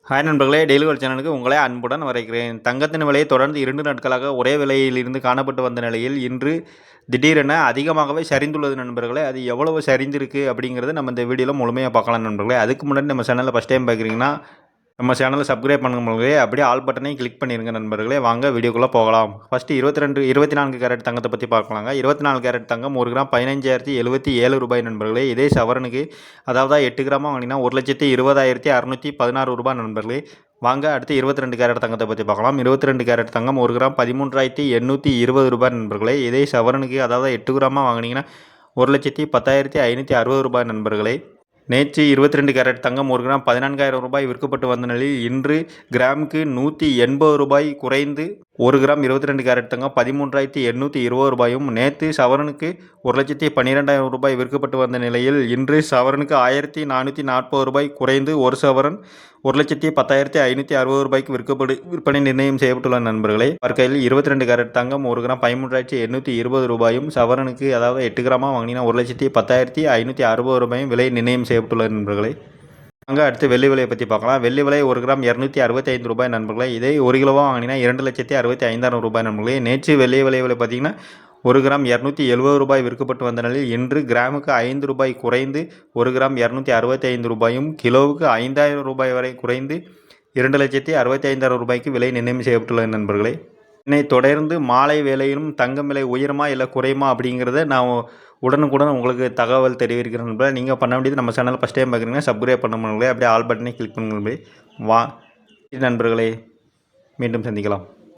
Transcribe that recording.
Hi நண்பர்களே, daily ஒரு சேனலுக்கு உங்களை அன்புடன் வரவேற்கிறேன். தங்கத்தின் விலை தொடர்ந்து 2 நாட்களாக ஒரே விலையில் இருந்து காணப்பட்டு வந்த நிலையில், இன்று திடீரென அதிகமாகவே சரிந்துள்ளது நண்பர்களே. அது எவ்வளவு சரிந்திருக்கு அப்படிங்கிறத நம்ம இந்த வீடியோவில் முழுமையாக பார்க்கலாம் நண்பர்களே. அதுக்கு முன்னாடி நம்ம சேனலை ஃபஸ்ட் டைம் பார்க்குறீங்கன்னா, நம்ம சேனலை சப்ஸ்கிரைப் பண்ணுங்க நண்பர்களே. அப்படியே ஆல் பட்டனையும் கிளிக் பண்ணிடுங்க நண்பர்களே. வாங்க வீடியோக்குள்ளே போகலாம். ஃபஸ்ட்டு 24 கேரட் தங்கத்தை பற்றி பார்க்கலாங்க. 24 கேரட் தங்கம் 1 கிராம் 15,077 ரூபாய் நண்பர்களே. இதே சவரனுக்கு அதாவது 8 கிராமாக வாங்கினீங்கன்னா 1,20,616 ரூபாய் நண்பர்களே. வாங்க அடுத்து 22 கேரட் தங்கத்தை பற்றி பார்க்கலாம். 22 கேரட் தங்கம் 1 கிராம் 13,820 ரூபாய் நண்பர்களே. இதே சவரனுக்கு அதாவது 8 கிராமாக வாங்கினீங்கன்னா 1,10,560 ரூபாய் நண்பர்களே. நேற்று 22 கேரட் தங்கம் 1 கிராம் 14,000 ரூபாய் விற்கப்பட்டு வந்த நிலையில் இன்று கிராமுக்கு 180 ரூபாய் குறைந்து 1 கிராம் 22 கேரட் தங்கம் 13,820 ரூபாயும், நேற்று சவரனுக்கு 1,12,000 ரூபாய் விற்கப்பட்டு வந்த நிலையில் இன்று சவரனுக்கு 1,440 ரூபாய் குறைந்து ஒரு சவரன் 1,10,560 ரூபாய்க்கு விற்பனை நிர்ணயம் செய்யப்பட்டுள்ள நண்பர்களே. பார்க்கையில் 22 கேரட் தங்கம் 1 கிராம் 13,820 ரூபாயும், சவரனுக்கு அதாவது 8 கிராமாக வாங்கினீங்கன்னா 1,10,560 ரூபாயும் விலை நிர்ணயம் செய்யப்பட்டுள்ள நண்பர்களே. அங்கே அடுத்து வெள்ளி விலையை பற்றி பார்க்கலாம். வெள்ளி விலை 1 கிராம் 265 ரூபாய் நண்பர்களே. இதே 1 கிலோவாக வாங்கினீங்கன்னா 2,65,000 ரூபாய் நண்பர்களே. நேற்று வெள்ளி விலை பார்த்தீங்கன்னா 1 கிராம் 270 ரூபாய் விற்கப்பட்டு வந்த நிலையில் இன்று கிராமுக்கு 5 ரூபாய் குறைந்து 1 கிராம் 265 ரூபாயும், கிலோவுக்கு 5,000 ரூபாய் வரை குறைந்து 2,65,000 ரூபாய்க்கு விலை நிர்ணயம் செய்யப்பட்டுள்ளது நண்பர்களே. இதனை தொடர்ந்து மாலை வேளையிலும் தங்கம் விலை உயருமா இல்லை குறையுமா அப்படிங்கிறத நான் உடனுக்குடன் உங்களுக்கு தகவல் தெரிவிக்கிறேன் நண்பர்களே. நீங்கள் பண்ண வேண்டியது நம்ம சேனல் ஃபஸ்ட் டைம் பார்க்குறீங்கன்னா சப்ஸ்கிரைப் பண்ண நண்பர்களே. அப்படியே ஆல் பட்டனை கிளிக் பண்ணுங்க நண்பர்களே. நண்பர்களே மீண்டும் சந்திக்கலாம்.